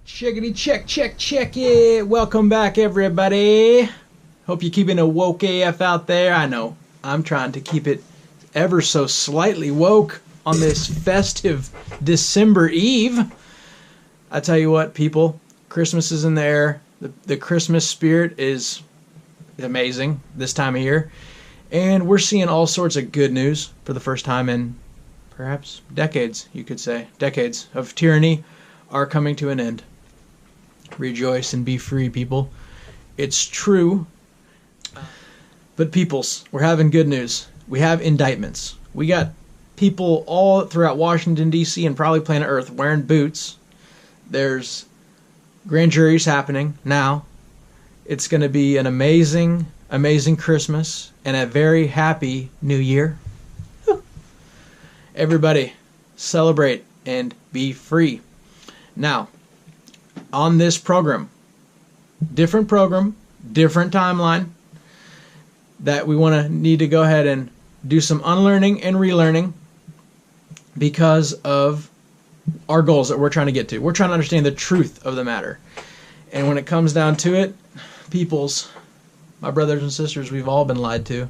Chickity check, check, check it. Welcome back, everybody. Hope you're keeping a woke AF out there. I know I'm trying to keep it ever so slightly woke on this festive December Eve. I tell you what, people, Christmas is in the air. The Christmas spirit is amazing this time of year. And we're seeing all sorts of good news for the first time in perhaps decades, you could say. Decades of tyranny are coming to an end. Rejoice and be free, people. It's true. But peoples, we're having good news. We have indictments. We got people all throughout Washington, D.C. and probably planet Earth wearing boots. There's grand juries happening now. It's going to be an amazing, amazing Christmas and a very happy New Year. Whew. Everybody, celebrate and be free. Now, on this program, different timeline, that we need to go ahead and do some unlearning and relearning because of our goals that we're trying to get to. We're trying to understand the truth of the matter. And when it comes down to it, peoples, my brothers and sisters, we've all been lied to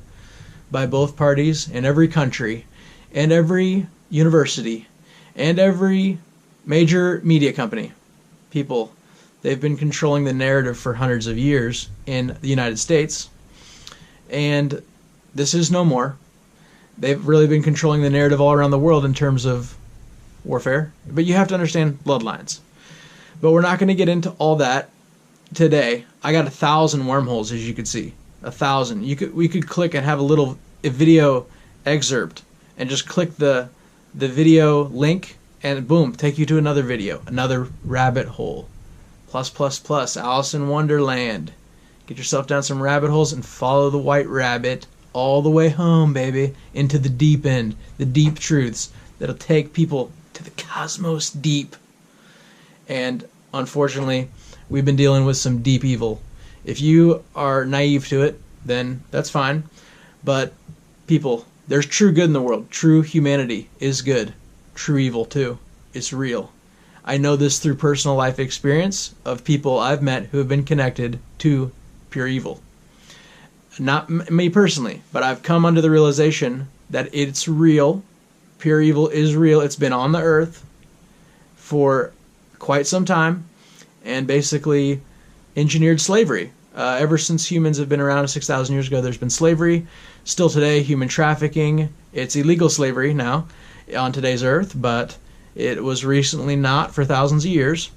by both parties in every country and every university and every major media company. People, they've been controlling the narrative for hundreds of years in the United States, and this is no more. They've really been controlling the narrative all around the world in terms of warfare, but you have to understand bloodlines. But we're not going to get into all that today. I got 1,000 wormholes, as you could see. 1,000. We could click and have a video excerpt and just click the video link and boom, take you to another video, another rabbit hole. Plus, Alice in Wonderland. Get yourself down some rabbit holes and follow the white rabbit all the way home, baby, into the deep end, the deep truths that'll take people to the cosmos deep. And unfortunately, we've been dealing with some deep evil. If you are naive to it, then that's fine. But people, there's true good in the world. True humanity is good. True evil too. It's real. I know this through personal life experience of people I've met who have been connected to pure evil. Not me personally, but I've come under the realization that it's real. Pure evil is real. It's been on the earth for quite some time and basically engineered slavery. Ever since humans have been around 6,000 years ago, there's been slavery. Still today, human trafficking. It's illegal slavery now on today's earth, but it was recently not for thousands of years.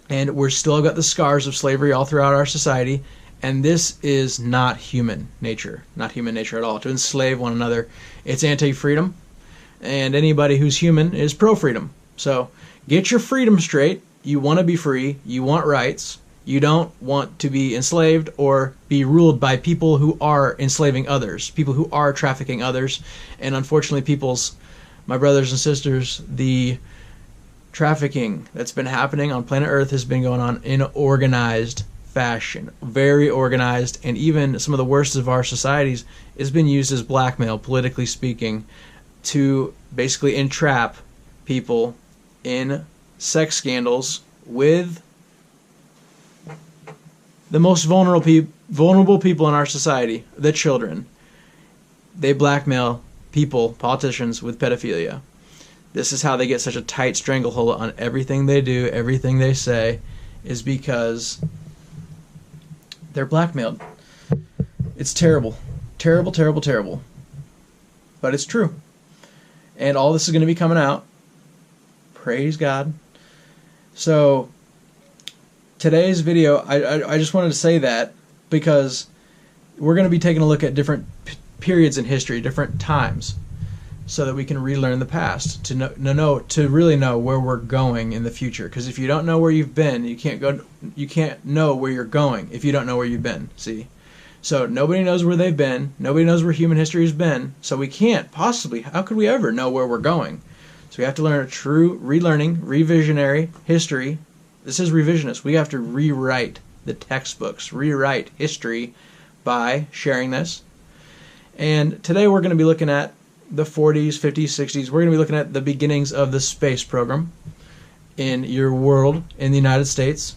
And we're still got the scars of slavery all throughout our society. And this is not human nature. Not human nature at all. To enslave one another. It's anti-freedom. And anybody who's human is pro-freedom. So get your freedom straight. You want to be free. You want rights. You don't want to be enslaved or be ruled by people who are enslaving others. People who are trafficking others. And unfortunately, my brothers and sisters, the trafficking that's been happening on planet Earth has been going on in organized fashion, very organized, and even some of the worst of our societies has been used as blackmail, politically speaking, to basically entrap people in sex scandals with the most vulnerable people in our society, the children. They blackmail people, politicians, with pedophilia. This is how they get such a tight stranglehold on everything they do, everything they say, is because they're blackmailed. It's terrible. Terrible, terrible, terrible. But it's true. And all this is going to be coming out. Praise God. So, today's video, I just wanted to say that because we're going to be taking a look at different periods in history, different times, so that we can relearn the past to really know where we're going in the future. Because if you don't know where you've been, you can't know where you're going if you don't know where you've been. See, so nobody knows where they've been. Nobody knows where human history has been. So we can't possibly. How could we ever know where we're going? So we have to learn a true relearning, revisionary history. This is revisionist. We have to rewrite the textbooks, rewrite history by sharing this. And today we're going to be looking at the 40s, 50s, 60s. We're going to be looking at the beginnings of the space program. in your world, in the United States,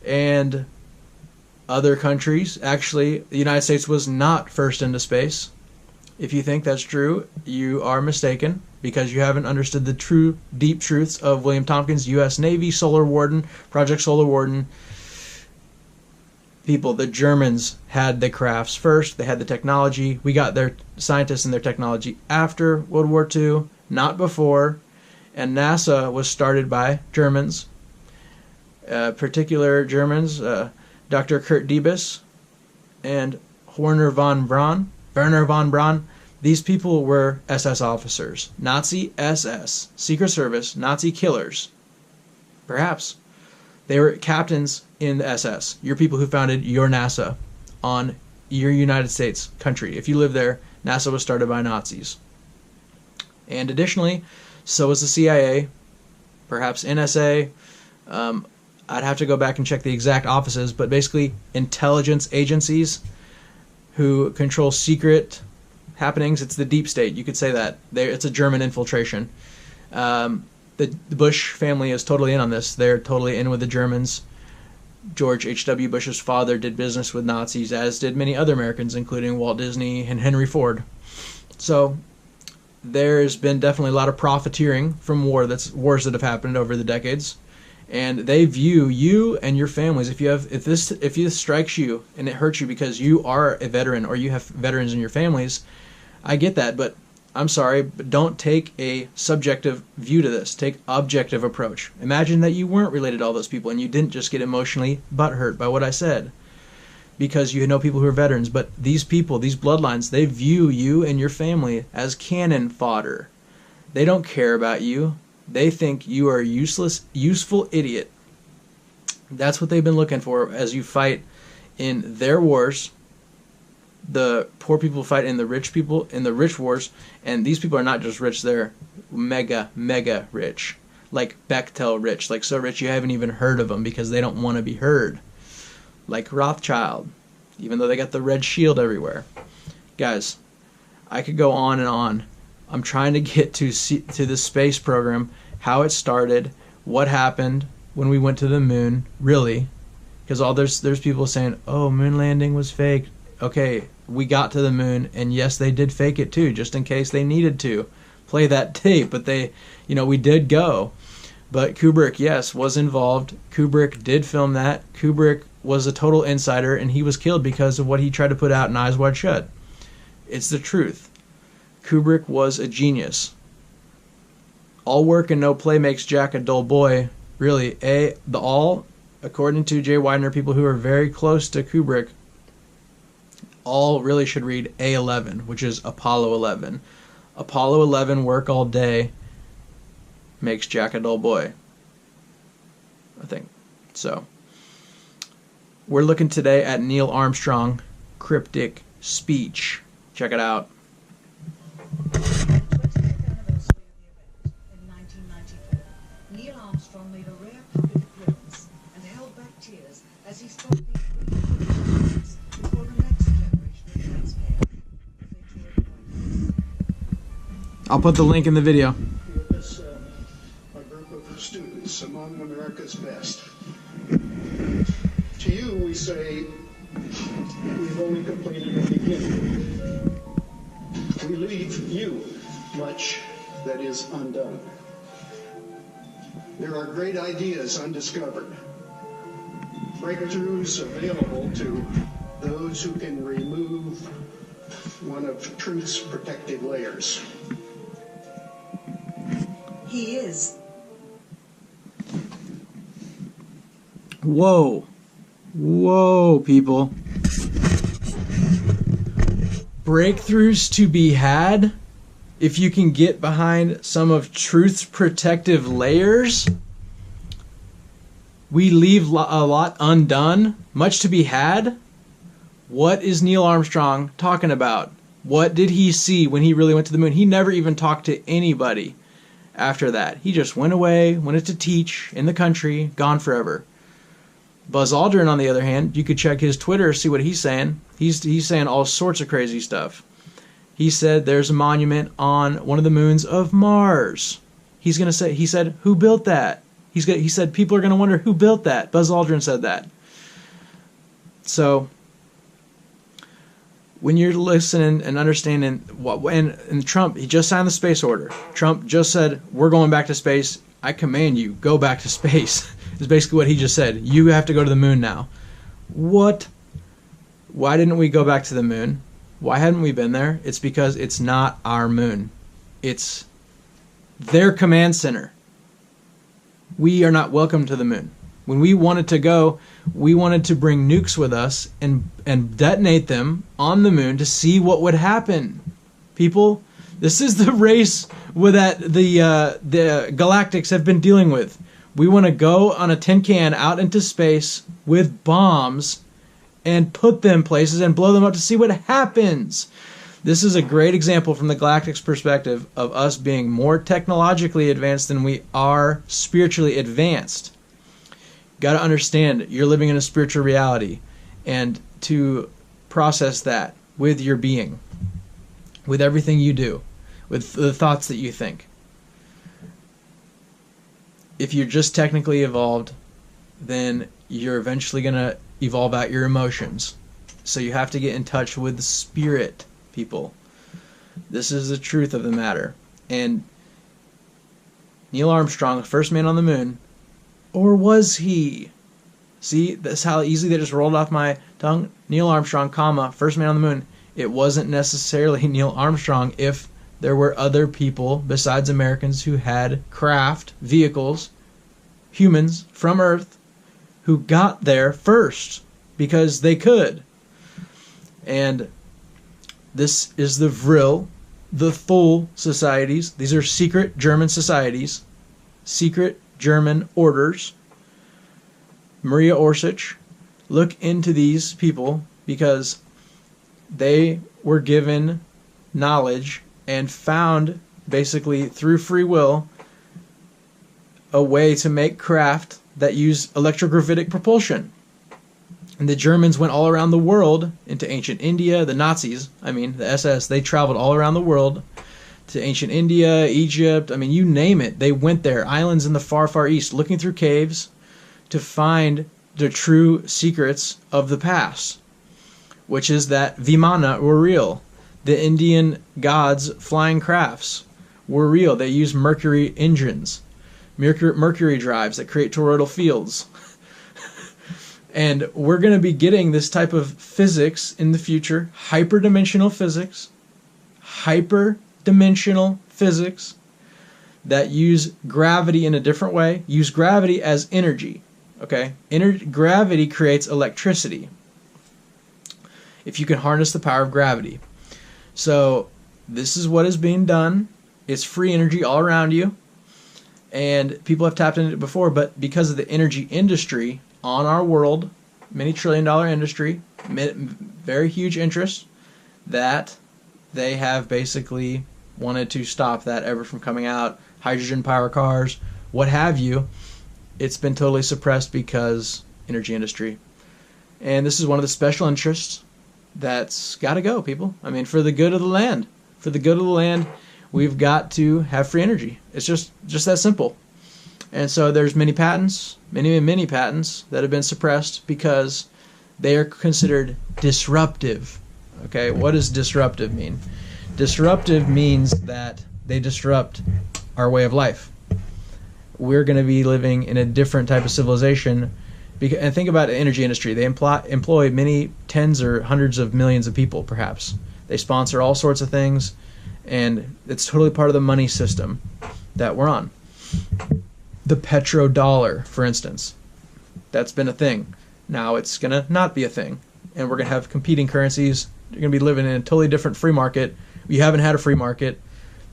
and other countries. Actually, the United States was not first into space. If you think that's true, you are mistaken, because you haven't understood the true, deep truths of William Tompkins, U.S. Navy, Solar Warden, Project Solar Warden. People, the Germans had the crafts first. They had the technology. We got their scientists and their technology after World War II, not before. And NASA was started by Germans, particular Germans, Dr. Kurt Diebus and Werner von Braun. These people were SS officers, Nazi SS, Secret Service, Nazi killers. Perhaps. They were captains in the SS. You're people who founded your NASA on your United States country. If you live there, NASA was started by Nazis. And additionally, so was the CIA, perhaps NSA. I'd have to go back and check the exact offices, but basically intelligence agencies who control secret happenings. It's the deep state. You could say that. It's a German infiltration. The Bush family is totally in on this. They're totally in with the Germans. George H.W. Bush's father did business with Nazis, as did many other Americans, including Walt Disney and Henry Ford. So there's been definitely a lot of profiteering from wars that have happened over the decades. And they view you and your families, if this strikes you and it hurts you because you are a veteran or you have veterans in your families, I get that, but I'm sorry, but don't take a subjective view to this. Take objective approach. Imagine that you weren't related to all those people and you didn't just get emotionally butthurt by what I said because you know people who are veterans. But these people, these bloodlines, they view you and your family as cannon fodder. They don't care about you. They think you are a useful idiot. That's what they've been looking for as you fight in their wars. The poor people fight in the rich people, in the rich wars, and these people are not just rich, they're mega rich. Like Bechtel rich, like so rich you haven't even heard of them because they don't want to be heard. Like Rothschild, even though they got the red shield everywhere. Guys, I could go on and on. I'm trying to get to the space program, how it started, what happened when we went to the moon, really. Because there's people saying, oh, moon landing was fake. Okay, we got to the moon, and yes, they did fake it too, just in case they needed to play that tape. But we did go. But Kubrick, yes, was involved. Kubrick did film that. Kubrick was a total insider, and he was killed because of what he tried to put out in Eyes Wide Shut. It's the truth. Kubrick was a genius. All work and no play makes Jack a dull boy. Really, according to Jay Widener, people who are very close to Kubrick, all really should read A11, which is Apollo 11. Apollo 11, work all day, makes Jack a dull boy. I think. So, we're looking today at Neil Armstrong, Cryptic speech. Check it out. In 1994, Neil Armstrong made a rare public appearance and held back tears as he spoke these brief before the next generation of taxpayers. I'll put the link in the video. It's a group of students among America's best. To you, we say, we've only completed the beginning. We leave you much that is undone. There are great ideas undiscovered, breakthroughs available to those who can remove one of truth's protective layers. He is. Whoa, people. Breakthroughs to be had if you can get behind some of truth's protective layers. We leave a lot undone, much to be had. What is Neil Armstrong talking about? What did he see when he really went to the moon? He never even talked to anybody after that. He just went away, went to teach in the country, gone forever. Buzz Aldrin, on the other hand, you could check his Twitter, see what he's saying. He's saying all sorts of crazy stuff. He said there's a monument on one of the moons of Mars. He said, who built that? He said people are going to wonder who built that. Buzz Aldrin said that. So when you're listening and understanding and Trump, he just signed the space order. Trump just said, we're going back to space. I command you, go back to space. Is basically what he just said. You have to go to the moon now. What? Why didn't we go back to the moon? Why hadn't we been there? It's because it's not our moon. It's their command center. We are not welcome to the moon. When we wanted to go, we wanted to bring nukes with us and detonate them on the moon to see what would happen. People, this is the race that the galactics have been dealing with. We want to go on a tin can out into space with bombs and put them places and blow them up to see what happens. This is a great example from the galactic's perspective of us being more technologically advanced than we are spiritually advanced. Got to understand you're living in a spiritual reality, and to process that with your being, with everything you do, with the thoughts that you think. If you're just technically evolved, then you're eventually going to evolve out your emotions. So you have to get in touch with the spirit, people. This is the truth of the matter. And Neil Armstrong, the first man on the moon, or was he? See, that's how easy they just rolled off my tongue. Neil Armstrong, comma, first man on the moon. It wasn't necessarily Neil Armstrong if there were other people besides Americans who had craft, vehicles, humans from Earth who got there first because they could. And this is the Vril, the Thule societies. These are secret German societies, secret German orders. Maria Orsich, look into these people because they were given knowledge and found, basically through free will, a way to make craft that use electrogravitic propulsion. And the Germans went all around the world into ancient India. The Nazis, the SS, they traveled all around the world to ancient India, Egypt, you name it. They went there, islands in the far, far east, looking through caves to find the true secrets of the past, which is that Vimana were real. The Indian gods' flying crafts were real. They used mercury engines, mercury drives that create toroidal fields. And we're going to be getting this type of physics in the future, hyperdimensional physics that use gravity in a different way, use gravity as energy. Okay? Gravity creates electricity if you can harness the power of gravity. So this is what is being done. It's free energy all around you. And people have tapped into it before, but because of the energy industry on our world, many trillion-dollar industry, very huge interest, that they have basically wanted to stop that ever from coming out. Hydrogen power cars, what have you. It's been totally suppressed because energy industry. And this is one of the special interests that's got to go, people. For the good of the land. For the good of the land, we've got to have free energy. It's just that simple. And so there's many patents that have been suppressed because they are considered disruptive. Okay, what does disruptive mean? Disruptive means that they disrupt our way of life. We're going to be living in a different type of civilization. And think about the energy industry. They employ many tens or hundreds of millions of people, perhaps. They sponsor all sorts of things, and it's totally part of the money system that we're on. The petrodollar, for instance, that's been a thing. Now it's going to not be a thing, and we're going to have competing currencies. You're going to be living in a totally different free market. We haven't had a free market.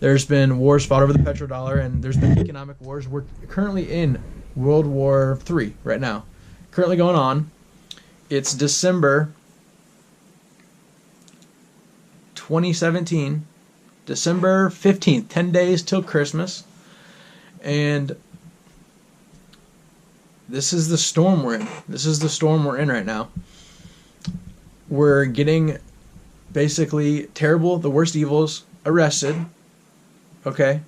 There's been wars fought over the petrodollar, and there's been economic wars. We're currently in World War III right now. Currently going on. It's December 2017, December 15th, 10 days till Christmas. And this is the storm we're in. This is the storm we're in right now. We're getting basically the worst evils arrested. Okay?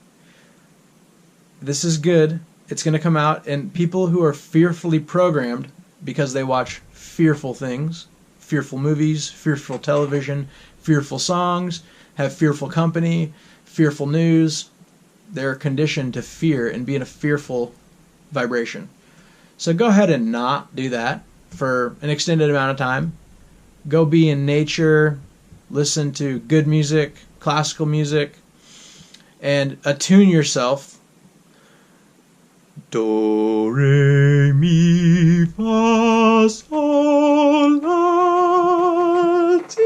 This is good. It's going to come out, and people who are fearfully programmed because they watch fearful things, fearful movies, fearful television, fearful songs, have fearful company, fearful news, they're conditioned to fear and be in a fearful vibration. So go ahead and not do that for an extended amount of time. Go be in nature, listen to good music, classical music, and attune yourself. Do, re, mi, fa, sol, la, ti.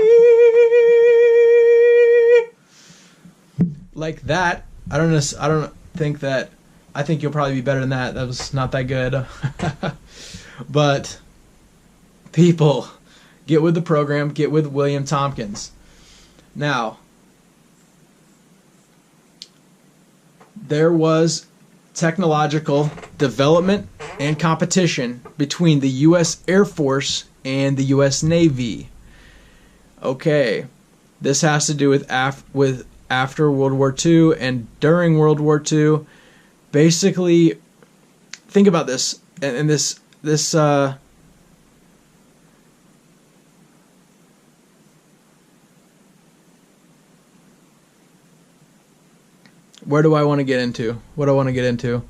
Like that. I don't think that. I think you'll probably be better than that. That was not that good. But people, get with the program. Get with William Tompkins. Now, there was technological development and competition between the U.S. Air Force and the U.S. Navy. Okay, this has to do with after World War II and during World War II. Basically, think about this, and this where do I want to get into? What do I want to get into?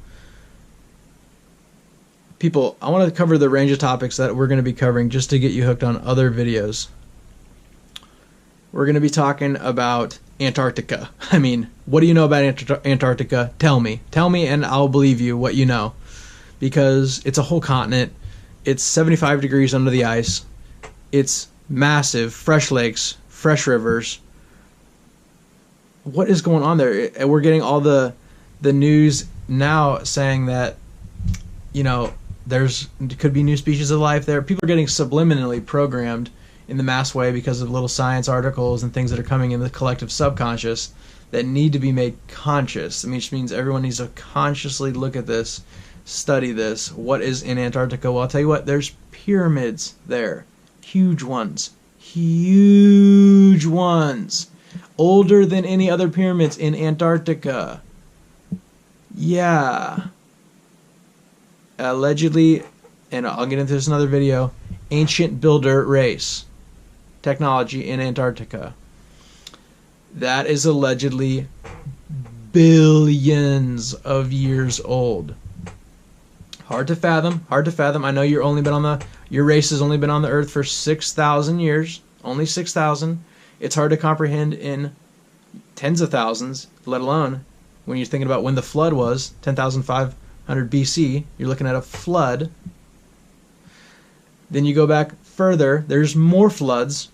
People, I want to cover the range of topics that we're going to be covering just to get you hooked on other videos. We're going to be talking about Antarctica. I mean, what do you know about Antarctica? Tell me. Tell me and I'll believe you what you know. Because it's a whole continent. It's 75 degrees under the ice. It's massive. Fresh lakes. Fresh rivers. What is going on there? We're getting all the news now saying that, you know, there could be new species of life there. People are getting subliminally programmed in the mass way because of little science articles and things that are coming in the collective subconscious that need to be made conscious. Which means everyone needs to consciously look at this, study this. What is in Antarctica? Well, I'll tell you what, there's pyramids there. Huge ones. Huge ones. Older than any other pyramids in Antarctica. Yeah. Allegedly, and I'll get into this in another video, ancient builder race technology in Antarctica. That is allegedly billions of years old. Hard to fathom. Hard to fathom. I know your race has only been on the Earth for 6,000 years. Only 6,000. It's hard to comprehend in tens of thousands, let alone when you're thinking about when the flood was, 10,500 BC. You're looking at a flood. Then you go back further, there's more floods.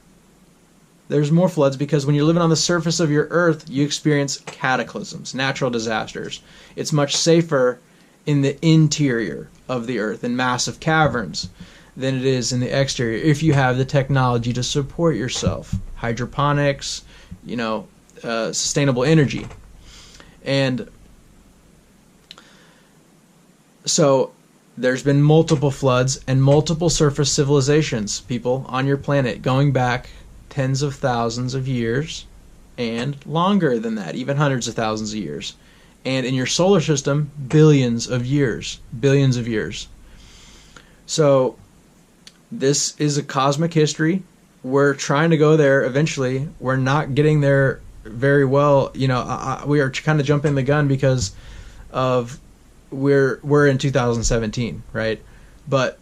There's more floods because when you're living on the surface of your Earth, you experience cataclysms, natural disasters. It's much safer in the interior of the Earth, in massive caverns, than it is in the exterior if you have the technology to support yourself. Hydroponics, sustainable energy. And so there's been multiple floods and multiple surface civilizations, people, on your planet, going back tens of thousands of years and longer than that, even hundreds of thousands of years. And in your solar system, billions of years. Billions of years. So this is a cosmic history. We're trying to go there eventually. We're not getting there very well. We are kind of jumping the gun because of we're in 2017, right? But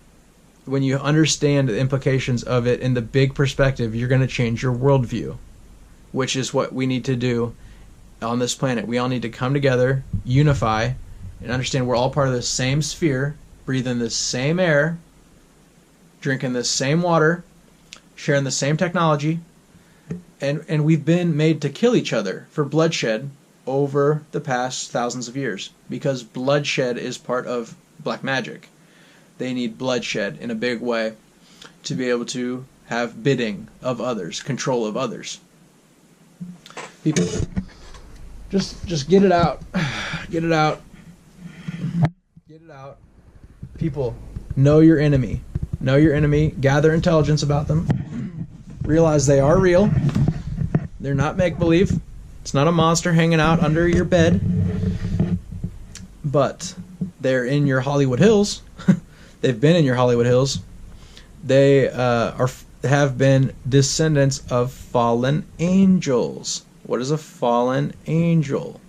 when you understand the implications of it in the big perspective, you're going to change your worldview, which is what we need to do on this planet. We all need to come together, unify, and understand we're all part of the same sphere, breathing the same air, drinking the same water, sharing the same technology, and we've been made to kill each other for bloodshed over the past thousands of years because bloodshed is part of black magic. They need bloodshed in a big way to be able to have bidding of others, control of others. People, just get it out. Get it out. Get it out. People, know your enemy. Know your enemy. Gather intelligence about them. Realize they are real. They're not make-believe. It's not a monster hanging out under your bed. But they're in your Hollywood Hills. They've been in your Hollywood Hills. They have been descendants of fallen angels. What is a fallen angel?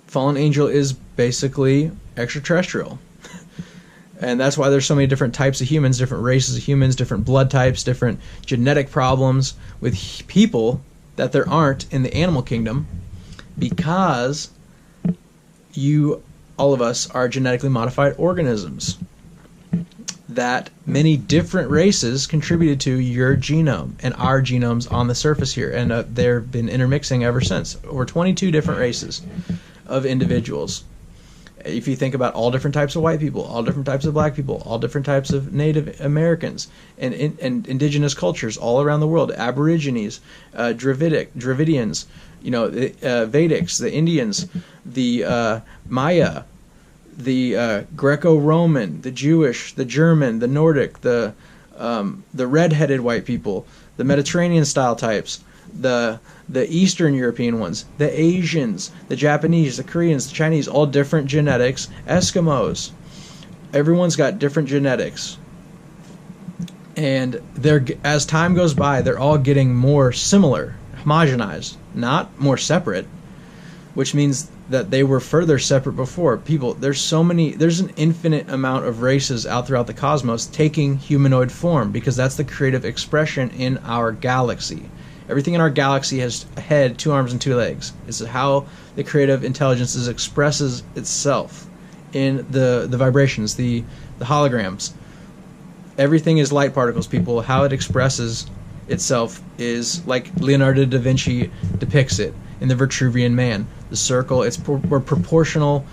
Fallen angel is basically extraterrestrial. And that's why there's so many different types of humans, different races of humans, different blood types, different genetic problems with people that there aren't in the animal kingdom, because all of us are genetically modified organisms that many different races contributed to your genome and our genomes on the surface here. And they've been intermixing ever since. Over 22 different races of individuals. If you think about all different types of white people, all different types of black people, all different types of Native Americans, and indigenous cultures all around the world, Aborigines, Dravidians, Vedics, the Indians, the Maya, the Greco-Roman, the Jewish, the German, the Nordic, the red-headed white people, the Mediterranean style types, the Eastern European ones, the Asians, the Japanese, the Koreans, the Chinese, all different genetics, Eskimos. Everyone's got different genetics. And as time goes by, they're all getting more similar, homogenized, not more separate, which means that they were further separate before. There's an infinite amount of races out throughout the cosmos taking humanoid form, because that's the creative expression in our galaxy. Everything in our galaxy has a head, 2 arms, and 2 legs. It's how the creative intelligence expresses itself in the vibrations, the holograms. Everything is light particles, people. How it expresses itself is like Leonardo da Vinci depicts it in the Vitruvian Man. The circle, we're proportional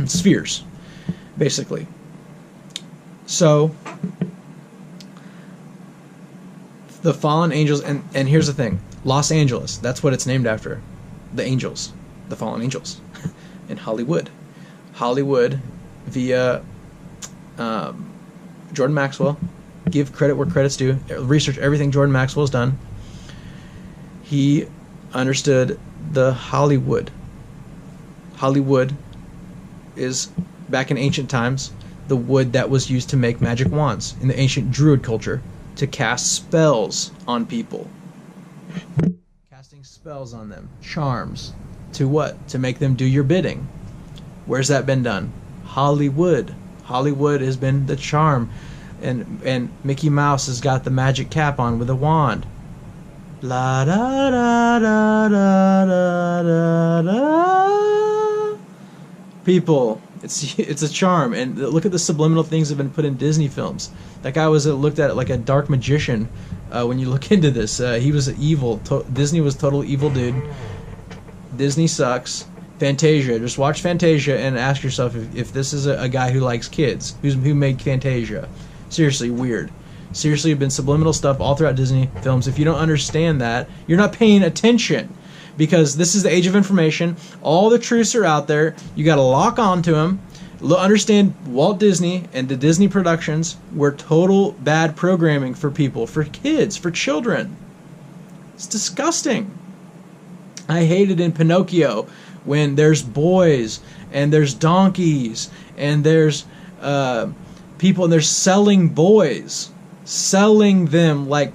spheres, basically. So the fallen angels, and here's the thing, Los Angeles, that's what it's named after. The angels, the fallen angels. In Hollywood via Jordan Maxwell. Give credit where credit's due. Research everything Jordan Maxwell's done. He understood the Hollywood is, back in ancient times, the wood that was used to make magic wands in the ancient Druid culture, to cast spells on people. Casting spells on them. Charms. To what? To make them do your bidding. Where's that been done? Hollywood. Hollywood has been the charm. And Mickey Mouse has got the magic cap on with a wand. La da da da da da da. People, it's a charm, and look at the subliminal things that have been put in Disney films. That guy was looked at like a dark magician. When you look into this, he was evil. Disney was total evil dude. Disney sucks. Fantasia, just watch Fantasia and ask yourself if this is a guy who likes kids, who made Fantasia. Seriously, weird. Seriously, been subliminal stuff all throughout Disney films. If you don't understand that, you're not paying attention. Because this is the age of information. All the truths are out there. You got to lock on to them. Understand Walt Disney and the Disney productions were total bad programming for people, for kids, for children. It's disgusting. I hate it in Pinocchio when there's boys and there's donkeys and there's people, and they're selling boys. Selling them like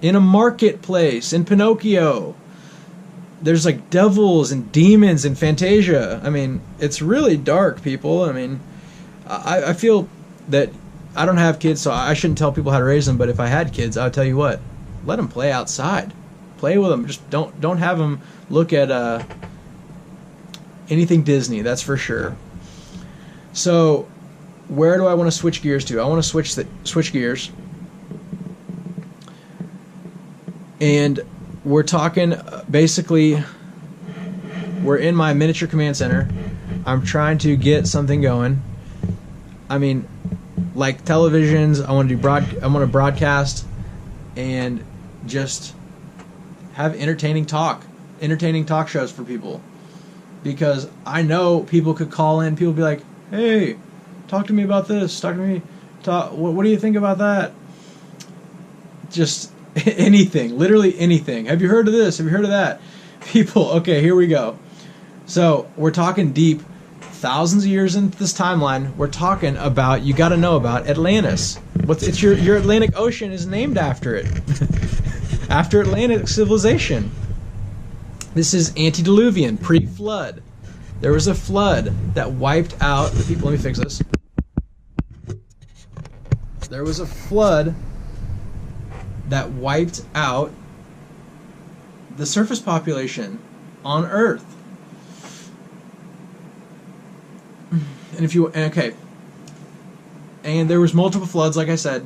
in a marketplace in Pinocchio. There's like devils and demons in Fantasia. I mean, it's really dark, people. I mean, I feel that I don't have kids, so I shouldn't tell people how to raise them. But if I had kids, I would tell you what: let them play outside, play with them. Just don't have them look at anything Disney. That's for sure. So, where do I want to switch gears to? I want to switch gears, and we're talking basically. We're in my miniature command center. I'm trying to get something going. I mean, like televisions. I want to broadcast, and just have entertaining talk shows for people. Because I know people could call in. People be like, "Hey, talk to me about this. Talk to me. What do you think about that?" Just anything, literally anything. Have you heard of this? Have you heard of that? People. Okay, here we go. So we're talking deep, thousands of years into this timeline. We're talking about, you got to know about Atlantis. It's your Atlantic Ocean is named after it, after Atlantic civilization. This is antediluvian, pre-flood. There was a flood that wiped out the people. Let me fix this. There was a flood that wiped out the surface population on Earth. And and there was multiple floods, like I said.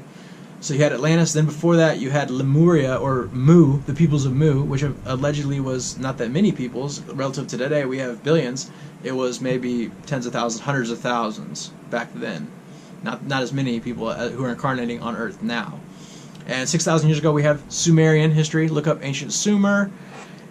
So you had Atlantis, then before that you had Lemuria, or Mu, the peoples of Mu, which allegedly was not that many peoples. Relative to today, we have billions. It was maybe tens of thousands, hundreds of thousands back then. Not as many people who are incarnating on Earth now. And 6,000 years ago we have Sumerian history. Look up ancient Sumer.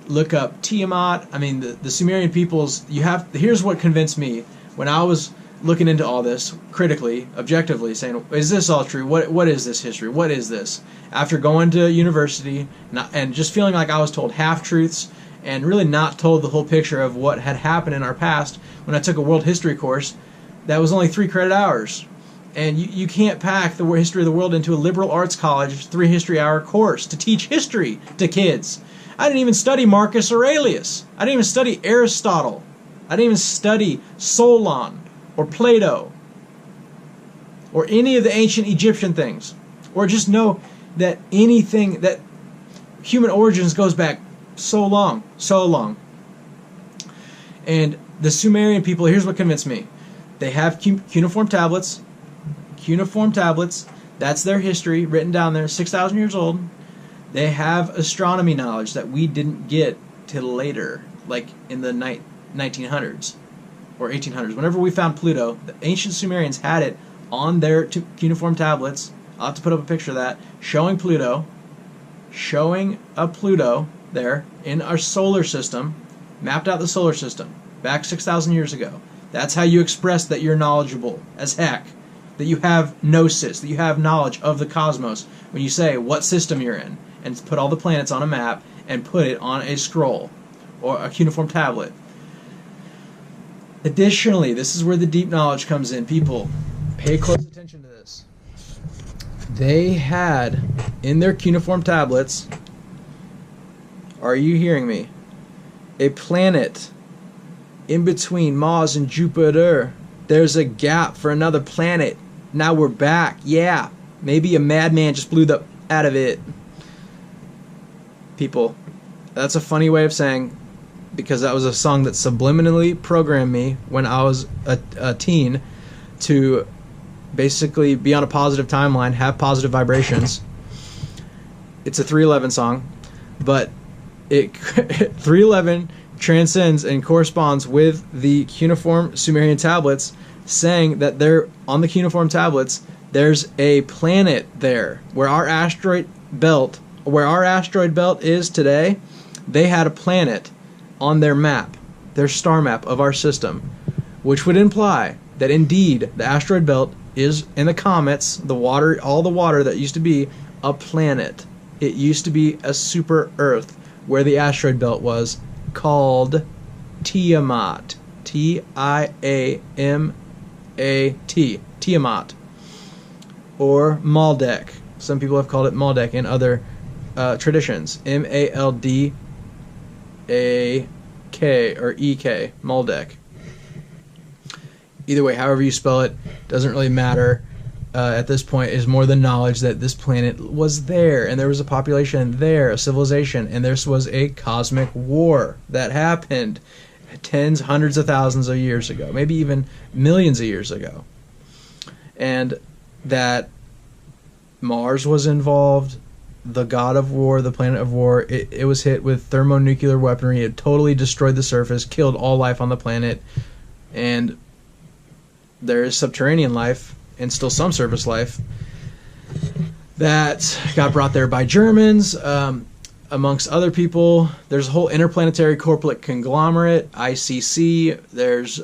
Look up Tiamat. I mean, the Sumerian peoples, here's what convinced me when I was looking into all this critically, objectively, saying, is this all true? What is this history? What is this? After going to university and just feeling like I was told half-truths and really not told the whole picture of what had happened in our past, when I took a world history course, that was only 3 credit hours. And you can't pack the history of the world into a liberal arts college 3 history hour course to teach history to kids. I didn't even study Marcus Aurelius. I didn't even study Aristotle. I didn't even study Solon or Plato or any of the ancient Egyptian things, or just know that anything that human origins goes back so long. And the Sumerian people, here's what convinced me. They have cuneiform tablets. That's their history written down there, 6,000 years old. They have astronomy knowledge that we didn't get till later, like in the 1900s or 1800s. Whenever we found Pluto, the ancient Sumerians had it on their cuneiform tablets. I'll have to put up a picture of that, showing a Pluto there in our solar system, mapped out the solar system back 6,000 years ago. That's how you express that you're knowledgeable as heck, that you have gnosis, that you have knowledge of the cosmos, when you say what system you're in, and put all the planets on a map and put it on a scroll or a cuneiform tablet. Additionally, this is where the deep knowledge comes in. People, pay close attention to this. They had in their cuneiform tablets, are you hearing me? A planet in between Mars and Jupiter. There's a gap for another planet. Now we're back. Yeah, maybe a madman just blew the out of it. People, that's a funny way of saying, because that was a song that subliminally programmed me when I was a teen to basically be on a positive timeline, have positive vibrations. It's a 311 song, but 311 transcends and corresponds with the cuneiform Sumerian tablets, saying that there on the cuneiform tablets there's a planet there where our asteroid belt is today. They had a planet on their map, their star map of our system, which would imply that indeed the asteroid belt is, in the comets, the water, all the water that used to be, a planet. It used to be a super Earth where the asteroid belt was, called Tiamat. Tiamat. Tiamat. Or Maldek. Some people have called it Maldek in other traditions. Maldek or Ek. Maldek. Either way, however you spell it, doesn't really matter. At this point, is more the knowledge that this planet was there, and there was a population there, a civilization, and there was a cosmic war that happened tens, hundreds of thousands of years ago, maybe even millions of years ago. And that Mars was involved, the god of war, the planet of war. It was hit with thermonuclear weaponry. It totally destroyed the surface, killed all life on the planet, and there is subterranean life and still some surface life that got brought there by Germans, amongst other people. There's a whole interplanetary corporate conglomerate, ICC. There's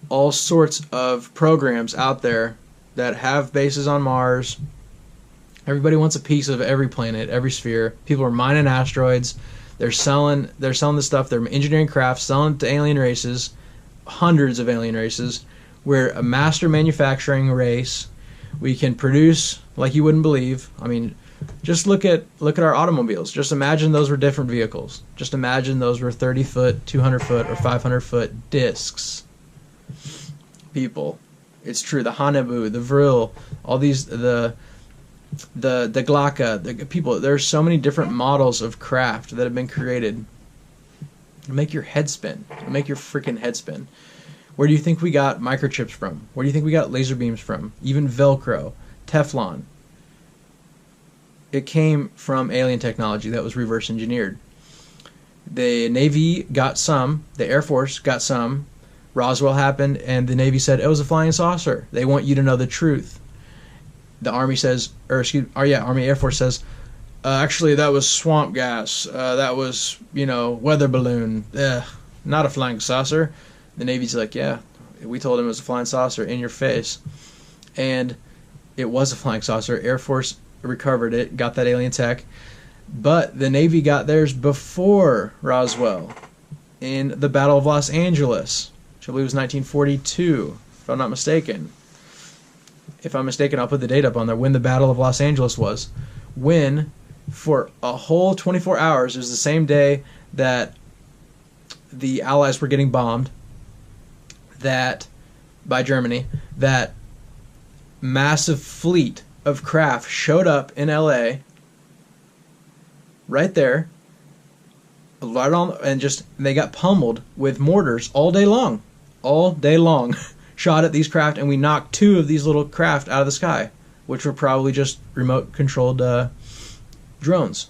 all sorts of programs out there that have bases on Mars. Everybody wants a piece of every planet, every sphere. People are mining asteroids. They're selling the stuff. They're engineering crafts, selling it to alien races, hundreds of alien races. We're a master manufacturing race. We can produce like you wouldn't believe. I mean, just look at our automobiles. Just imagine those were different vehicles. Just imagine those were 30-foot, 200-foot, or 500-foot discs. People, it's true. The Hanabu, the Vril, all these, the Glocka, the people. There's so many different models of craft that have been created. It'll make your head spin. It'll make your freaking head spin. Where do you think we got microchips from? Where do you think we got laser beams from? Even Velcro, Teflon. It came from alien technology that was reverse engineered. The Navy got some, the Air Force got some. Roswell happened, and the Navy said it was a flying saucer. They want you to know the truth. The Army says, Army Air Force says, actually that was swamp gas. That was, weather balloon. Not a flying saucer. The Navy's like, yeah, we told him it was a flying saucer in your face. And it was a flying saucer. Air Force recovered it, got that alien tech. But the Navy got theirs before Roswell in the Battle of Los Angeles, which I believe was 1942, if I'm not mistaken. If I'm mistaken, I'll put the date up on there, when the Battle of Los Angeles was. When, for a whole 24 hours, it was the same day that the Allies were getting bombed by Germany, that massive fleet of craft showed up in LA right there, right on, and they got pummeled with mortars all day long shot at these craft, and we knocked 2 of these little craft out of the sky, which were probably just remote controlled drones.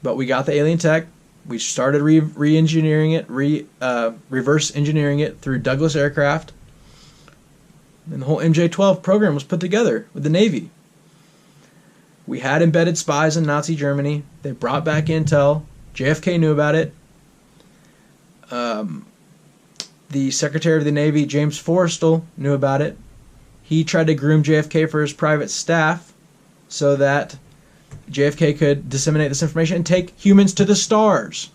But we got the alien tech. We started re-engineering it, reverse engineering it through Douglas aircraft. And the whole MJ-12 program was put together with the Navy. We had embedded spies in Nazi Germany. They brought back intel. JFK knew about it. The Secretary of the Navy, James Forrestal, knew about it. He tried to groom JFK for his private staff so that JFK could disseminate this information and take humans to the stars.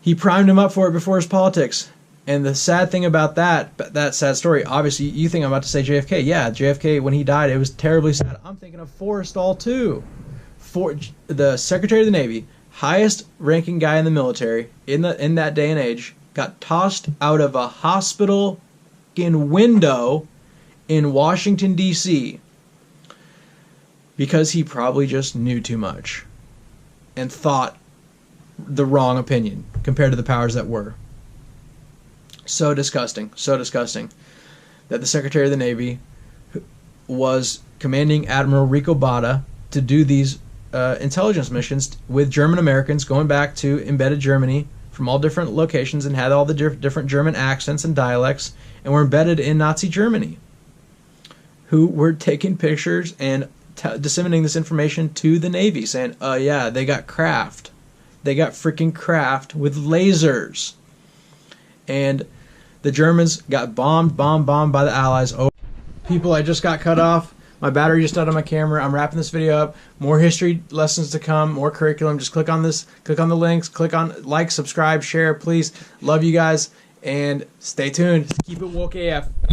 He primed him up for it before his politics. And the sad thing about that sad story, obviously you think I'm about to say JFK. Yeah, JFK, when he died, it was terribly sad. I'm thinking of Forrestal too. The Secretary of the Navy, highest ranking guy in the military in that day and age, got tossed out of a hospital window in Washington, D.C. because he probably just knew too much and thought the wrong opinion compared to the powers that were. So disgusting that the Secretary of the Navy was commanding Admiral Rico Botta to do these intelligence missions with German Americans going back to embedded Germany from all different locations, and had all the different German accents and dialects, and were embedded in Nazi Germany, who were taking pictures and disseminating this information to the Navy, saying, yeah, they got craft. They got freaking craft with lasers. And the Germans got bombed by the Allies. Oh, people, I just got cut off. My battery just died on my camera. I'm wrapping this video up. More history lessons to come, more curriculum. Just click on this, click on the links, click on like, subscribe, share, please. Love you guys, and stay tuned. Keep it woke AF.